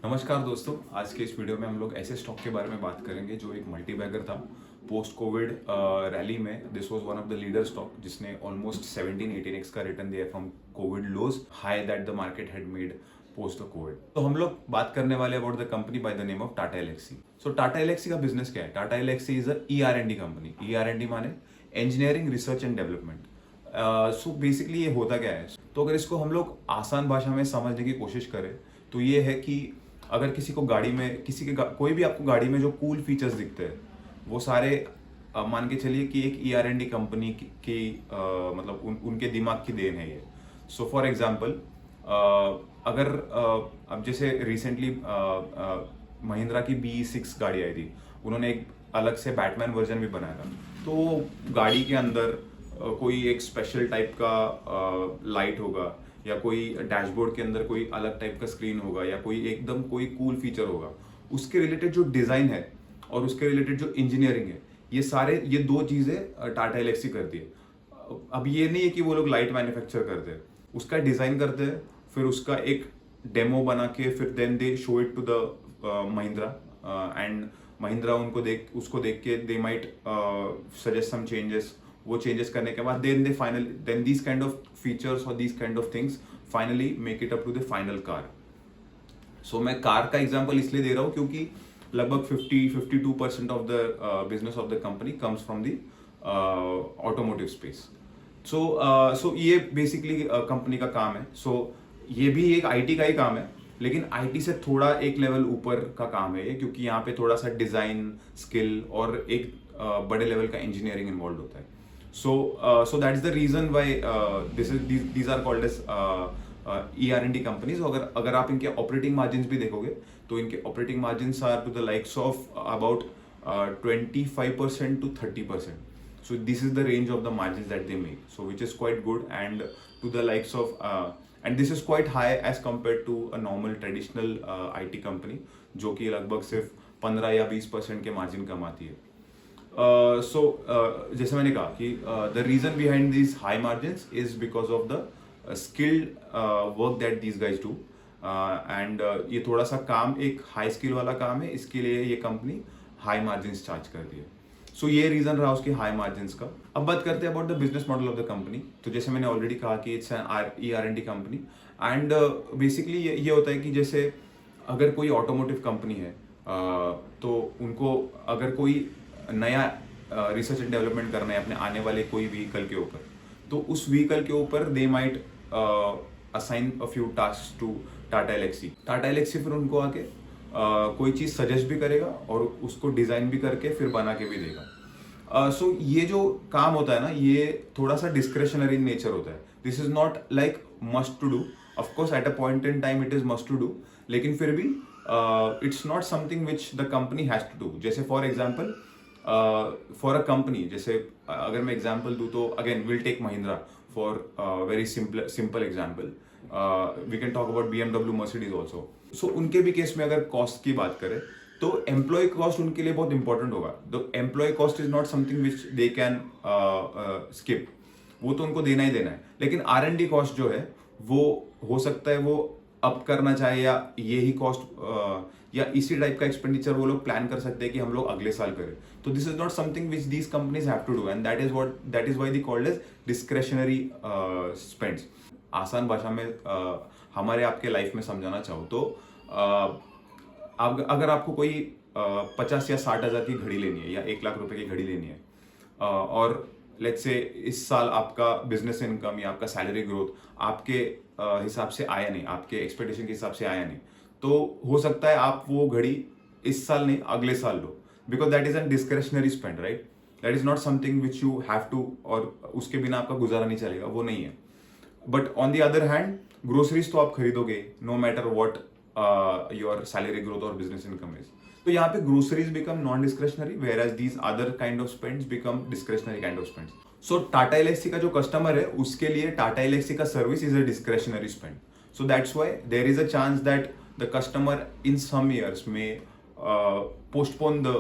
नमस्कार दोस्तों, आज के इस वीडियो में हम लोग ऐसे स्टॉक के बारे में बात करेंगे जो एक मल्टी बैगर था। पोस्ट कोविड रैली में this was one of the leader stock जिसने ऑलमोस्ट 17-18x का रिटर्न दिया from covid lows high that the market had made post the covid. तो हम लोग बात करने वाले about the company by the name of Tata Elxsi. So Tata Alexei का बिजनेस क्या है? Tata Elxsi is a ER&D कंपनी। ER&D माने engineering research and development. So basically ये होता क्या है? तो अगर इसको हम लोग आसान भाषा में समझने की कोशिश करें तो ये है कि अगर किसी को गाड़ी में कोई भी आपको गाड़ी में जो कूल फीचर्स दिखते हैं वो सारे मान के चलिए कि एक ER&D कंपनी की मतलब उनके दिमाग की देन है ये। सो फॉर एग्जांपल अगर अब जैसे रिसेंटली महिंद्रा की BE6 गाड़ी आई थी, उन्होंने एक अलग से बैटमैन वर्जन भी बनाया था। तो गाड़ी के अंदर कोई एक स्पेशल टाइप का लाइट होगा या कोई डैशबोर्ड के अंदर कोई अलग टाइप का स्क्रीन होगा या कोई कूल फीचर होगा। उसके रिलेटेड जो डिज़ाइन है और उसके रिलेटेड जो इंजीनियरिंग है, ये दो चीज़ें टाटा एलेक्सी करती है। अब ये नहीं है कि वो लोग लाइट मैन्युफैक्चर करते हैं, उसका डिज़ाइन करते हैं, फिर उसका एक डेमो बना के फिर then they show it to the Mahindra and Mahindra उसको देख के they might suggest some changes. वो चेंजेस करने के बाद then these kind of features और these kind of things finally make it up to the final car. So मैं car का एग्जांपल इसलिए दे रहा हूँ क्योंकि लगभग 50-52% of the business of the company comes from the automotive space. So ये basically company का काम है। ये भी एक IT का ही काम है, लेकिन IT से थोड़ा एक लेवल ऊपर का काम है ये, क्योंकि यहाँ पे थोड़ा सा डिजाइन स्किल और एक बड़े लेवल का इंजीनियरिंग इन्वॉल्व होता है। So that's the reason why these are called as ER&D companies। अगर आप इनके ऑपरेटिंग मार्जिन्स भी देखोगे तो इनके operating margins are to the likes of about 25% to 30%। So this is the range of the margins that they make, so which is quite good and to the likes of and this is quite high as compared to a normal traditional IT company जो कि लगभग सिर्फ 15 या 20% के margin कमाती है। जैसे मैंने कहा कि the reason behind this high margins is because of the skilled work that these guys do and ये थोड़ा सा काम एक हाई स्किल वाला काम है, इसके लिए ये कंपनी हाई मार्जिन्स चार्ज करती है। सो ये रीजन रहा उसकी हाई मार्जिन्स का। अब बात करते हैं about the business model of the company. तो जैसे मैंने ऑलरेडी कहा कि it's an ER&D company and basically ये होता है कि जैसे अगर कोई ऑटोमोटिव कंपनी है तो उनको अगर कोई नया रिसर्च एंड डेवलपमेंट करना है अपने आने वाले कोई व्हीकल के ऊपर, तो उस व्हीकल के ऊपर they might assign a few task to Tata Elxsi. Tata Elxsi फिर उनको आके कोई चीज़ सजेस्ट भी करेगा और उसको डिज़ाइन भी करके फिर बना के भी देगा। सो ये जो काम होता है ना, ये थोड़ा सा डिस्क्रेशनरी नेचर होता है। This is not like must to do. Of course at a point in time it is must to do, लेकिन फिर भी it's not something which the company has to do. जैसे for example for a company, जैसे अगर मैं example दूँ तो again will take Mahindra for very simple example. We can talk about BMW, Mercedes also. So उनके भी केस में अगर कॉस्ट की बात करें तो एम्प्लॉय कॉस्ट उनके लिए बहुत इंपॉर्टेंट होगा। The employee cost is not something which they can skip, वो तो उनको देना ही देना है। लेकिन R&D कॉस्ट जो है वो हो सकता है वो अप करना चाहे या यही कॉस्ट या इसी टाइप का एक्सपेंडिचर वो लोग प्लान कर सकते हैं कि हम लोग अगले साल करें। तो this is not something which these companies have to do and that is why they called as discretionary spends. आसान भाषा में हमारे आपके लाइफ में समझाना चाहो तो अगर आपको कोई 50 या 60 हज़ार की घड़ी लेनी है या 1 लाख रुपए की घड़ी लेनी है और लेट्स से इस साल आपका बिजनेस इनकम या आपका सैलरी ग्रोथ आपके हिसाब से आया नहीं, आपके एक्सपेक्टेशन के हिसाब से आया नहीं, तो हो सकता है आप वो घड़ी इस साल नहीं अगले साल लो, because that is an discretionary spend, right? That is not something which you have to, और उसके बिना आपका गुजारा नहीं चलेगा, वो नहीं है। But on the other hand groceries तो आप खरीदोगे no matter what your salary growth और बिजनेस इनकम इज। तो यहाँ पे groceries become non discretionary where as these other kind of spends become discretionary kind of spends. So Tata Alexei का जो customer है उसके लिए टाटा एलेक्सी का service is a discretionary spend. So that's why there is a chance that the customer in some years में postpone the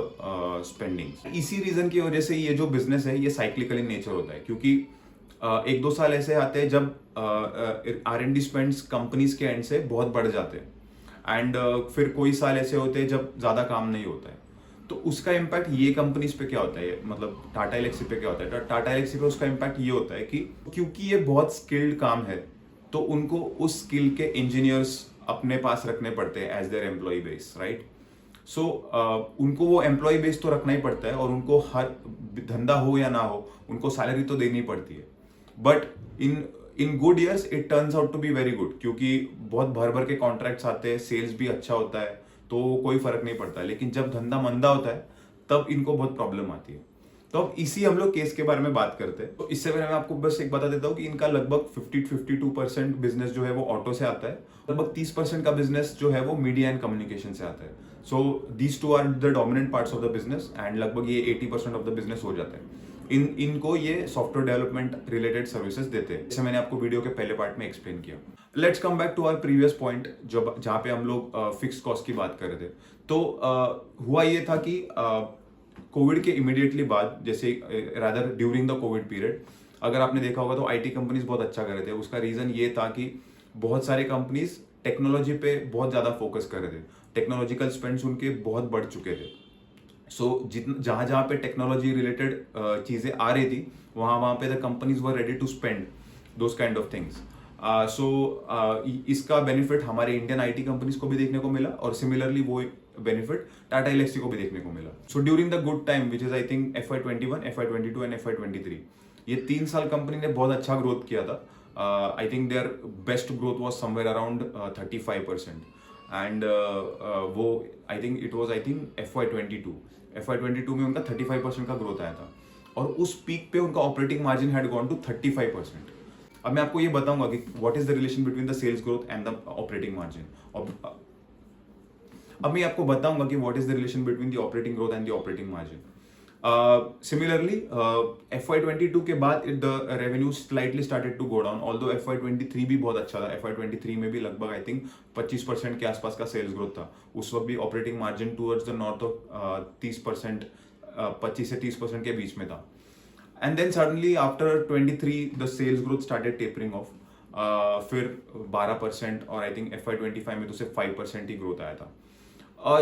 spending. इसी reason की वजह से ये जो बिजनेस है ये साइक्लिकल इन नेचर होता है, क्योंकि 1-2 साल ऐसे आते हैं जब R&D स्पेंड्स कंपनीज के एंड से बहुत बढ़ जाते हैं एंड फिर कोई साल ऐसे होते हैं जब ज़्यादा काम नहीं होता है, तो उसका इम्पैक्ट ये कंपनीज पे क्या होता है, मतलब टाटा एलेक्सी पे क्या होता है, टाटा एलेक्सी पे उसका इम्पैक्ट ये होता है कि क्योंकि ये बहुत स्किल्ड काम है, तो उनको उस स्किल के इंजीनियर्स अपने पास रखने पड़ते हैं as their employ base, right. So उनको वो एम्प्लॉय बेस तो रखना ही पड़ता है, और उनको हर धंधा हो या ना हो उनको सैलरी तो देनी पड़ती है। But in in good years it turns out to be very good, क्योंकि बहुत भर भर के कॉन्ट्रैक्ट्स आते हैं, सेल्स भी अच्छा होता है, तो कोई फर्क नहीं पड़ता। लेकिन जब धंधा मंदा होता है तब इनको बहुत प्रॉब्लम आती है। तो अब इसी हम लोग केस के बारे में बात करते हैं। तो इससे पहले मैं आपको बस एक बता देता हूँ कि इनका लगभग 52% बिजनेस जो है वो ऑटो से आता है, लगभग 30% का बिजनेस जो है वो मीडिया एंड कम्युनिकेशन से आता है। So these two are the dominant parts of the business, and लगभग ये 80% ऑफ द बिजनेस हो जाता है। इनको ये सॉफ्टवेयर डेवलपमेंट रिलेटेड सर्विसेज देते हैं, जैसे मैंने आपको वीडियो के पहले पार्ट में एक्सप्लेन किया। Let's come back to our previous point, जब जहाँ पे हम लोग फिक्स कॉस्ट की बात कर रहे थे। तो हुआ ये था कि कोविड के इमीडिएटली बाद, जैसे rather during the Covid period, अगर आपने देखा होगा तो आईटी कंपनीज बहुत अच्छा कर रहे थे। उसका रीजन ये था कि बहुत सारे कंपनीज टेक्नोलॉजी पे बहुत ज़्यादा फोकस कर रहे थे, टेक्नोलॉजिकल स्पेंड्स उनके बहुत बढ़ चुके थे। सो जहाँ जहाँ पे टेक्नोलॉजी रिलेटेड चीज़ें आ रही थी, वहाँ वहाँ पे the companies were ready to spend those kind of things. इसका बेनिफिट हमारे इंडियन आईटी कंपनीज को भी देखने को मिला, और सिमिलरली वो बेनिफिट टाटा एलेक्सी को भी देखने को मिला। So during the good time which is I think FY21, FY22 and FY23, ये 3 साल कंपनी ने बहुत अच्छा ग्रोथ किया था। I think their best growth was somewhere around 35%, and वो I think it was FY22 में उनका 35% का ग्रोथ आया था, और उस पीक पे उनका operating margin had gone to 35%। अब मैं आपको ये बताऊंगा कि what is the relation between the sales growth and the operating margin. अब मैं आपको बताऊंगा कि what is the relation between the operating growth and the operating margin. Similarly FY22 के बाद the revenue slightly started to go down, although FY23 भी बहुत अच्छा था। FY23 में भी लगभग आई थिंक 25% के आसपास का सेल्स ग्रोथ था। उस वक्त भी operating margin towards the north of 30%, 25 से 30% के बीच में था। And then suddenly after 23 the sales growth started tapering off, फिर 12%, और आई थिंक FY25 में तो सिर्फ 5% ही ग्रोथ आया था।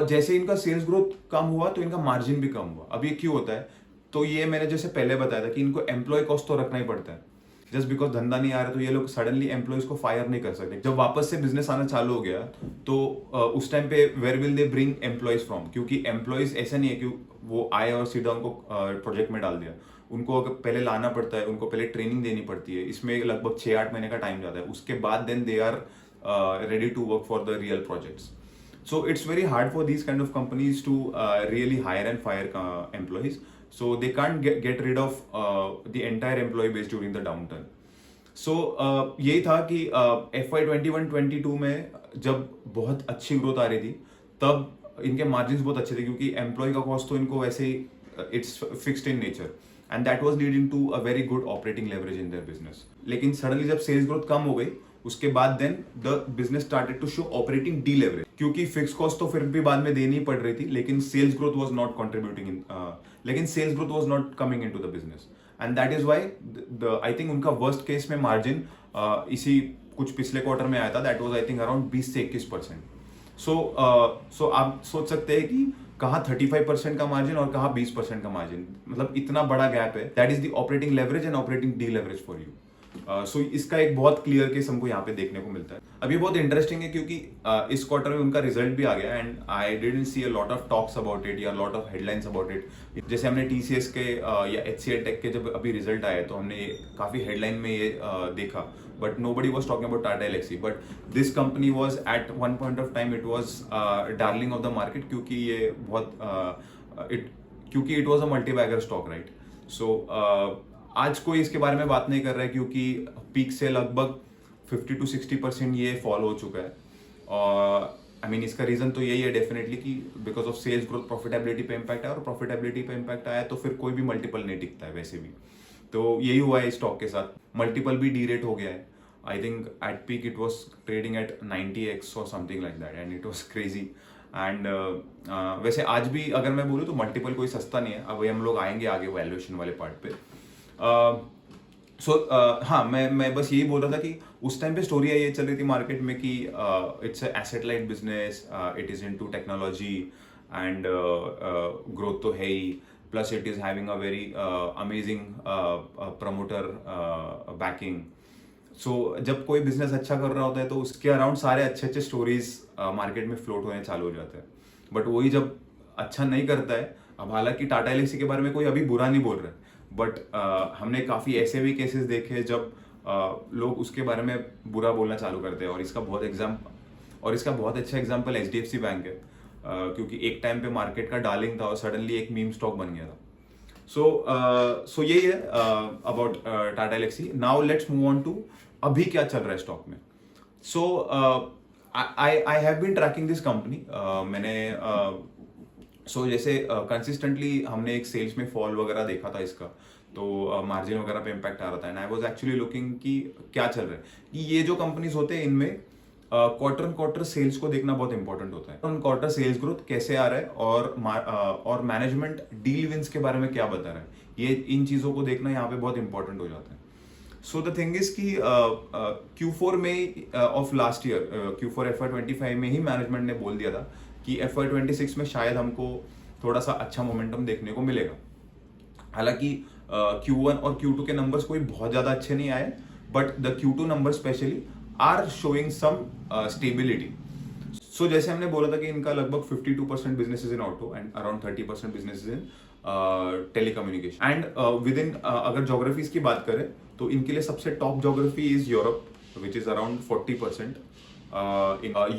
जैसे इनका सेल्स ग्रोथ कम हुआ तो इनका मार्जिन भी कम हुआ। अब ये क्यों होता है? तो ये मैंने जैसे पहले बताया था कि इनको एम्प्लॉय कॉस्ट तो रखना ही पड़ता है। जस्ट बिकॉज धंधा नहीं आ रहा तो ये लोग सडनली एम्प्लॉयज को फायर नहीं कर सकते। जब वापस से बिजनेस आना चालू हो गया तो उस टाइम पे where will they bring employees from, क्योंकि एम्प्लॉयज ऐसा नहीं है कि वो आए और सीधा उनको प्रोजेक्ट में डाल दिया। उनको अगर पहले लाना पड़ता है, उनको पहले ट्रेनिंग देनी पड़ती है, इसमें लगभग 6-8 महीने का टाइम जाता है। उसके बाद then they are ready to work for the real projects. So it's very hard for these kind of companies to really hire and fire employees. So they can't get rid of the entire employee base during the downturn. So यही था कि FY21-22 में जब बहुत अच्छी growth आ रही थी तब इनके मार्जिन्स बहुत अच्छे थे, क्योंकि एम्प्लॉय का कॉस्ट तो इनको वैसे ही it's fixed in nature, and that was leading to a very good operating leverage in their business. लेकिन सडनली जब सेल्स ग्रोथ कम हो गई, उसके बाद then the business started to show operating deleverage, क्योंकि फिक्स कॉस्ट तो फिर भी बाद में देनी पड़ रही थी, लेकिन sales growth was not contributing in, लेकिन sales growth was not coming into the business, and that is why the I think उनका वर्स्ट केस में मार्जिन इसी कुछ पिछले क्वार्टर में आया था, that was I think around 20 से 21%। सो आप सोच सकते हैं कि कहाँ 35% का मार्जिन और कहाँ 20% का मार्जिन, मतलब इतना बड़ा गैप है। That is the operating leverage and operating deleverage for you. So इसका एक बहुत क्लियर केस हमको यहाँ पे देखने को मिलता है। अब ये बहुत इंटरेस्टिंग है क्योंकि इस क्वार्टर में उनका रिजल्ट भी आ गया, and I didn't see a lot of talks about it या lot of headlines about it. जैसे हमने TCS के या HCL टेक के जब अभी रिजल्ट आए तो हमने काफ़ी हेडलाइन में ये देखा, but nobody was talking about Tata Elxsi, but this company was at one point of time it was darling of the market, क्योंकि ये बहुत क्योंकि it was a multi-bagger stock, right? So आज कोई इसके बारे में बात नहीं कर रहा है, क्योंकि पीक से लगभग 50 to 60% ये फॉल हो चुका है। और आई मीन इसका रीजन तो यही है डेफिनेटली कि because of sales growth profitability पे इम्पैक्ट आया, और प्रॉफिटेबिलिटी पे इम्पैक्ट आया तो फिर कोई भी मल्टीपल नहीं टिकता है वैसे भी। तो यही हुआ है स्टॉक के साथ, मल्टीपल भी डी रेट हो गया है। I think at peak it was trading at 90x और something like that, and it was crazy. And वैसे आज भी अगर मैं बोलूँ तो मल्टीपल कोई सस्ता नहीं है। अब हम लोग आएंगे आगे वैल्यूएशन वाले पार्ट पे। सो हाँ, मैं बस यही बोल रहा था कि उस टाइम पे स्टोरी ये चल रही थी मार्केट में कि it's asset light business, it is into technology and growth तो है ही, plus it is having a very amazing promoter backing. So जब कोई बिजनेस अच्छा कर रहा होता है तो उसके अराउंड सारे अच्छे अच्छे स्टोरीज मार्केट में फ्लोट होने चालू हो जाते हैं। बट वही जब अच्छा नहीं करता है, अब हालांकि टाटा एल्क्सी के बारे में कोई अभी बुरा नहीं बोल रहा है, बट हमने काफ़ी ऐसे भी केसेस देखे जब लोग उसके बारे में बुरा बोलना चालू करते हैं। और इसका बहुत अच्छा एग्जाम्पल HDFC बैंक है, क्योंकि एक टाइम पे मार्केट का डार्लिंग था और सडनली एक मीम स्टॉक बन गया था। सो यही है about Tata Elxsi. Now let's move on to अभी क्या चल रहा है स्टॉक में। So I have been tracking this company. मैंने जैसे कंसिस्टेंटली हमने एक सेल्स में फॉल वगैरह देखा था इसका, तो मार्जिन वगैरह पे इम्पैक्ट आ रहा था, and I was actually looking कि क्या चल रहा है। कि ये जो कंपनीज होते हैं इनमें क्वार्टर ऑन क्वार्टर सेल्स को देखना बहुत इंपॉर्टेंट होता है। ऑन क्वार्टर सेल्स ग्रोथ कैसे आ रहा है और मैनेजमेंट डील विंस के बारे में क्या बता रहा है, ये इन चीज़ों को देखना यहाँ पे बहुत इंपॉर्टेंट हो जाता है। सो द थिंग इज कि Q4 में of last year, Q4 FY25 में ही मैनेजमेंट ने बोल दिया था कि FY26 में शायद हमको थोड़ा सा अच्छा मोमेंटम देखने को मिलेगा। हालांकि Q1 और Q2 के नंबर्स कोई बहुत ज़्यादा अच्छे नहीं आए, but the Q2 number specially are showing some stability. So जैसे हमने बोला था कि इनका लगभग 52% business in auto and around 30% business in telecommunication. And within अगर जोग्राफीज की बात करें तो इनके लिए सबसे top geography is Europe, which is around 40%.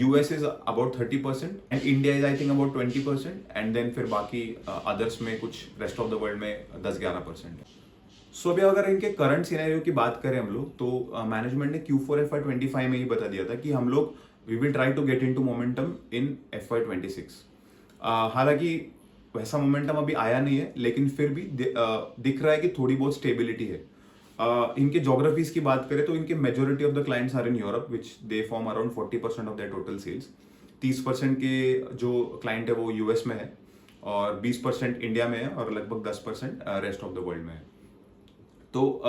US is about 30% and India is I think about 20%, and then फिर बाकी अदर्स में कुछ रेस्ट ऑफ द वर्ल्ड में 10-11%. सो अभी अगर इनके करंट सिनेरियो की बात करें हम लोग, तो मैनेजमेंट ने Q4 FY25 में ही बता दिया था कि हम लोग we will try to get into momentum in FY26. हालांकि वैसा मोमेंटम अभी आया नहीं है, लेकिन फिर भी दिख रहा है कि थोड़ी बहुत स्टेबिलिटी है। इनके जोग्राफीज की बात करें तो इनके majority of the clients are in Europe, which they form around 40% of their total sales. 30% के जो क्लाइंट है वो US में है, और 20% इंडिया में है, और लगभग 10% रेस्ट ऑफ द वर्ल्ड में है। तो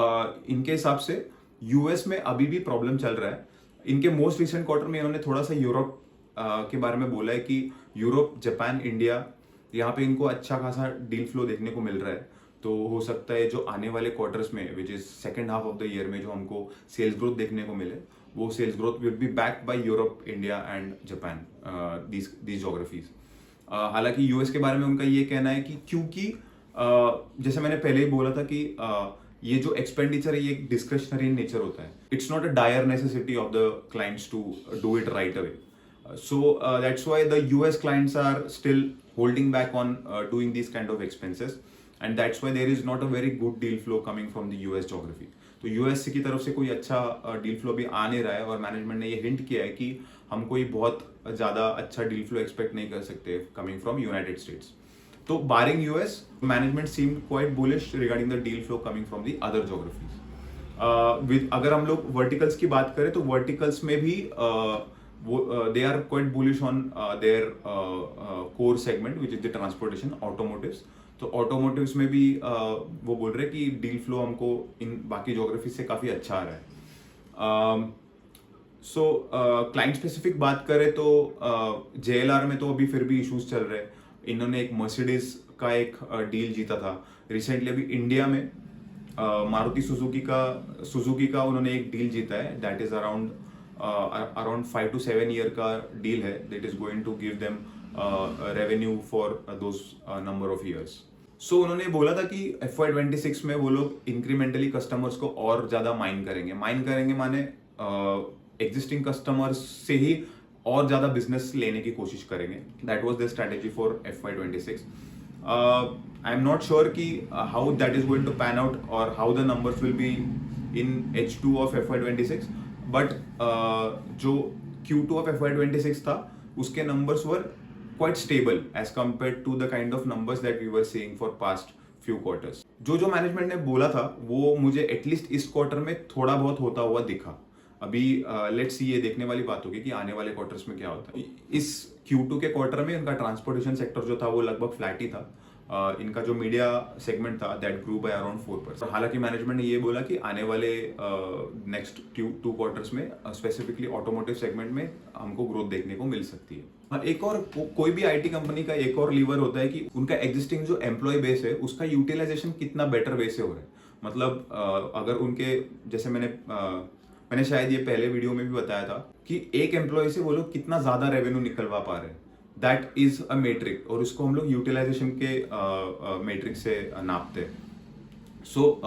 इनके हिसाब से US में अभी भी प्रॉब्लम चल रहा है। इनके मोस्ट रिसेंट क्वार्टर में इन्होंने थोड़ा सा यूरोप के बारे में बोला है कि यूरोप, जापान, इंडिया, यहाँ पे इनको अच्छा खासा डील फ्लो देखने को मिल रहा है। तो हो सकता है जो आने वाले क्वार्टर्स में, which is second half of the year में, जो हमको सेल्स ग्रोथ देखने को मिले, वो sales growth will be back by Europe, India and Japan, these geographies. हालांकि US के बारे में उनका ये कहना है कि क्योंकि जैसे मैंने पहले ही बोला था कि ये जो एक्सपेंडिचर है ये एक डिस्क्रिशनरी नेचर होता है। It's not a dire necessity of the clients to do it right away. So that's why the US clients are still holding back on doing these kind of expenses, and that's why there is not a very good deal flow coming from the US geography. तो US की तरफ से कोई अच्छा deal flow भी आ नहीं रहा है, और मैनेजमेंट ने ये हिंट किया है कि हम कोई बहुत ज़्यादा अच्छा डील फ्लो एक्सपेक्ट नहीं कर सकते कमिंग फ्रॉम यूनाइटेड स्टेट्स। तो बारिंग US, management seemed quite bullish regarding the deal flow coming from the other geographies. अगर हम लोग वर्टिकल्स की बात करें तो वर्टिकल्स में भी they are quite bullish on their core segment, which is the transportation, automotives. तो automotives में भी वो बोल रहे हैं कि डील फ्लो हमको इन बाकी जोग्राफी से काफ़ी अच्छा आ रहा है। सो क्लाइंट स्पेसिफिक बात करें तो JLR में तो अभी फिर भी इश्यूज चल रहे हैं। इन्होंने एक मर्सिडीज का एक डील जीता था रिसेंटली। अभी इंडिया में मारुति सुजुकी का उन्होंने एक डील जीता है, that is around 5 to 7 year का डील है, that is going to give them revenue for those number of years. So उन्होंने बोला था कि FY26 में वो लोग इंक्रीमेंटली कस्टमर्स को और ज़्यादा माइन करेंगे माने एग्जिस्टिंग कस्टमर्स से ही और ज़्यादा बिजनेस लेने की कोशिश करेंगे। That was the strategy for FY26। I am not sure कि how that is going to pan out और how the numbers will be in H2 of FY26, but जो Q2 ऑफ FY26 था उसके numbers were quite stable as compare to the kind of numbers that we were seeing for past few quarters. जो management ने बोला था वो मुझे at least इस क्वार्टर में थोड़ा बहुत होता हुआ दिखा। अभी लेट्स सी, ये देखने वाली बात होगी कि आने वाले क्वार्टर्स में क्या होता है। इस Q2 के क्वार्टर में उनका ट्रांसपोर्टेशन सेक्टर जो था वो लगभग फ्लैट ही था, इनका जो मीडिया सेगमेंट था दैट ग्रू बाय अराउंड 4%। हालांकि मैनेजमेंट ने ये बोला कि आने वाले नेक्स्ट 2 क्वार्टर्स में स्पेसिफिकली ऑटोमोटिव सेगमेंट में हमको ग्रोथ देखने को मिल सकती है। एक और कोई भी आईटी कंपनी का एक और लीवर होता है कि उनका एग्जिस्टिंग जो एम्प्लॉय बेस है उसका यूटिलाइजेशन कितना बेटर वे से हो रहा है। मतलब अगर उनके जैसे मैंने शायद ये पहले वीडियो में भी बताया था कि एक एम्प्लॉय से वो लोग कितना ज्यादा रेवेन्यू निकलवा पा रहे हैं, दैट इज अ मेट्रिक, और उसको हम लोग यूटिलाइजेशन के मेट्रिक से नापते हैं। सो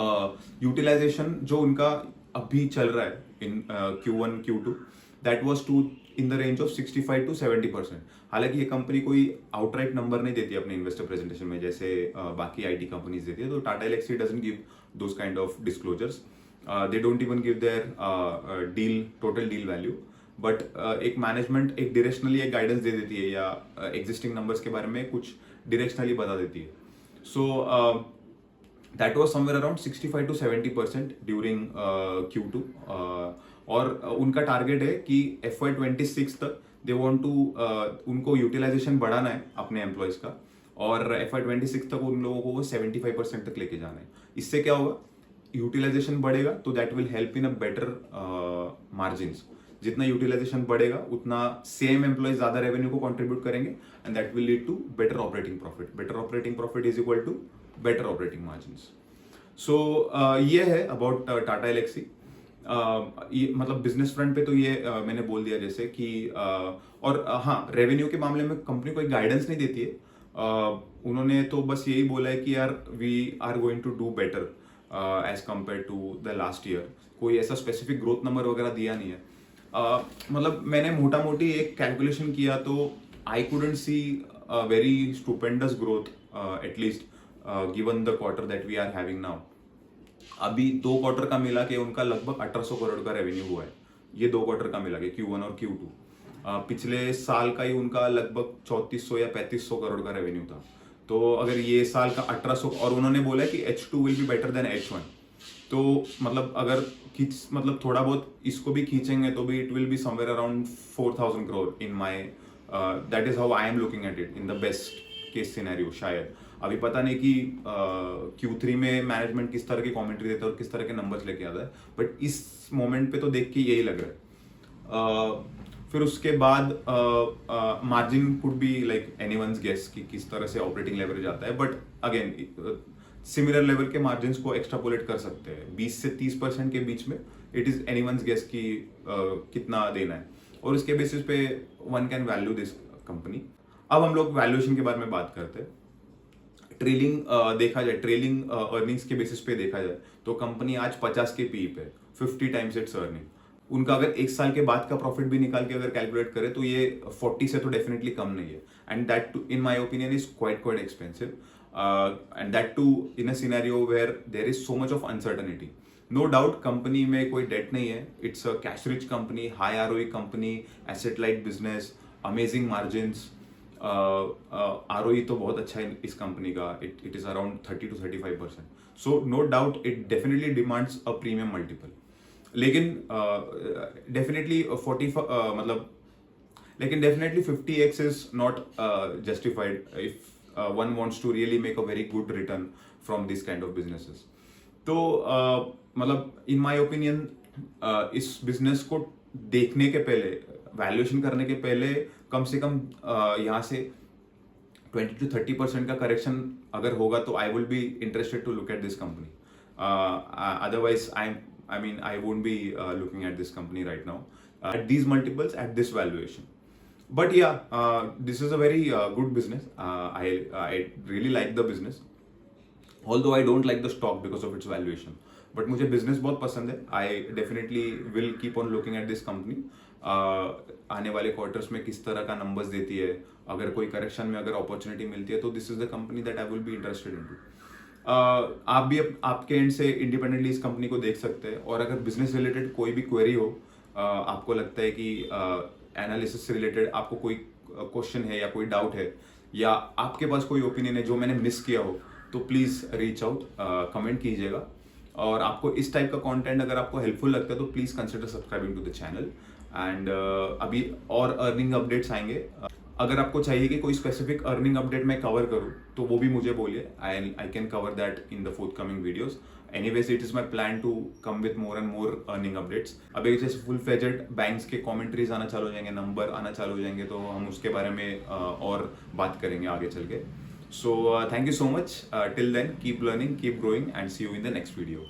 यूटिलाइजेशन जो उनका अभी चल रहा है in Q1 Q2 that was too in the range of 65 to 70%। हालांकि ये कंपनी कोई आउटराइट नंबर नहीं देती अपने इन्वेस्टर प्रेजेंटेशन में जैसे बाकी आईटी कंपनीज देती है, तो Tata Elxsi doesn't give those kind of disclosures, they don't even give their total deal value, but एक मैनेजमेंट एक डायरेक्शनली एक गाइडेंस दे देती है या एग्जिस्टिंग नंबर्स के बारे में कुछ डायरेक्शनली बता देती है। सो that was somewhere around 65 to 70% during Q2, और उनका टारगेट है कि FY26 तक दे वांट टू उनको यूटिलाइजेशन बढ़ाना है अपने एम्प्लॉयज का, और FY26 तक उन लोगों को वो 75% तक लेके जाना है। इससे क्या होगा, यूटिलाइजेशन बढ़ेगा तो that will help in a better margins. जितना यूटिलाइजेशन बढ़ेगा उतना सेम एम्प्लॉय ज्यादा रेवेन्यू को कंट्रीब्यूट करेंगे and that will lead to better operating profit. Better operating profit is equal to better operating margins. So ये है अबाउट टाटा एलेक्सी। ये मतलब बिजनेस फ्रंट पे तो ये मैंने बोल दिया जैसे कि और हाँ, रेवेन्यू के मामले में कंपनी कोई गाइडेंस नहीं देती है। उन्होंने तो बस यही बोला है कि यार we are going to do better as compare to the last year. कोई ऐसा स्पेसिफिक ग्रोथ नंबर वगैरह दिया नहीं है। मतलब मैंने मोटा मोटी एक कैलकुलेशन किया तो I couldn't see very stupendous growth atleast given the quarter that we are having now. अभी 2 क्वार्टर का मिला के उनका लगभग 1800 करोड़ का रेवेन्यू हुआ है, ये 2 क्वार्टर का मिला के Q1 और Q2। पिछले साल का ही उनका लगभग 3400 या 3500 करोड़ का रेवेन्यू था। तो अगर ये साल का 1800, और उन्होंने बोला है कि H2 will be better than H1, तो मतलब अगर मतलब थोड़ा बहुत इसको भी खींचेंगे तो भी it will be somewhere around 4000 crore in my, that is how I am looking at it in the best case scenario. शायद अभी पता नहीं कि Q3 में मैनेजमेंट किस तरह की कमेंट्री देता है और किस तरह के नंबर्स लेके आता है, बट इस मोमेंट पे तो देख के यही लग रहा है। फिर उसके बाद margin could be like anyone's guess कि किस तरह से ऑपरेटिंग लेवरेज आता है, बट अगेन सिमिलर लेवल के मार्जिन्स को एक्सट्रापोलेट कर सकते हैं 20 से 30% के बीच में। इट इज एनीवन्स गेस कि कितना देना है, और उसके बेसिस पे one can value this company. अब हम लोग वैल्यूएशन के बारे में बात करते हैं। ट्रेलिंग देखा जाए, ट्रेलिंग अर्निंग्स के बेसिस पे देखा जाए तो कंपनी आज 50 के पी पे, 50 टाइम्स इट्स अर्निंग। उनका अगर 1 साल के बाद का प्रॉफिट भी निकाल के अगर कैलकुलेट करें तो ये 40 से तो डेफिनेटली कम नहीं है, and that too in my opinion is quite expensive, and that too in a scenario where there is so much of uncertainty. No doubt company में कोई डेट नहीं है, it's a cash rich company, high ROE company, asset light business, amazing margins, ROE तो बहुत अच्छा है इस कंपनी का, it is around 30 to 35%। So no doubt it definitely demands a premium multiple, लेकिन डेफिनेटली 40 मतलब लेकिन definitely 50x is not justified if one wants to really make a very good return from this kind of businesses। तो मतलब in my opinion इस business को देखने के पहले, वैल्यूएशन करने के पहले कम से कम यहाँ से 20 to 30% का करेक्शन अगर होगा तो I will be interested to look at this company. Otherwise I won't be looking at this company right now at these multiples, at this valuation। But yeah, this is a very good business। I really like the business, although I don't like the stock because of its valuation। But मुझे business बहुत पसंद है। I definitely will keep on looking at this company। आने वाले quarters में किस तरह का नंबर्स देती है, अगर कोई करेक्शन में अगर अपॉर्चुनिटी मिलती है तो this is the company that I will be interested in too. आप भी आपके एंड से इंडिपेंडेंटली इस कंपनी को देख सकते हैं, और अगर बिजनेस रिलेटेड कोई भी क्वेरी हो, आपको लगता है कि एनालिसिस से रिलेटेड आपको कोई क्वेश्चन है या कोई डाउट है, या आपके पास कोई ओपिनियन है जो मैंने मिस किया हो, तो प्लीज़ रीच आउट, कमेंट कीजिएगा। और आपको इस टाइप का कंटेंट अगर आपको हेल्पफुल लगता है तो please consider subscribing to the channel. And अभी और अर्निंग अपडेट्स आएंगे। अगर आपको चाहिए कि कोई स्पेसिफिक अर्निंग अपडेट मैं कवर करूँ तो वो भी मुझे बोलिए, I can cover that in the fourth coming videos. Anyways, it is my plan to come with more and more earning updates. अब एक जैसे फुल फ्लेजेड बैंक्स के कमेंट्रीज आना चालू हो जाएंगे, नंबर आना चालू हो जाएंगे, तो हम उसके बारे में और बात करेंगे आगे चल के. So thank you so much. Till then keep learning, keep growing and see you in the next video.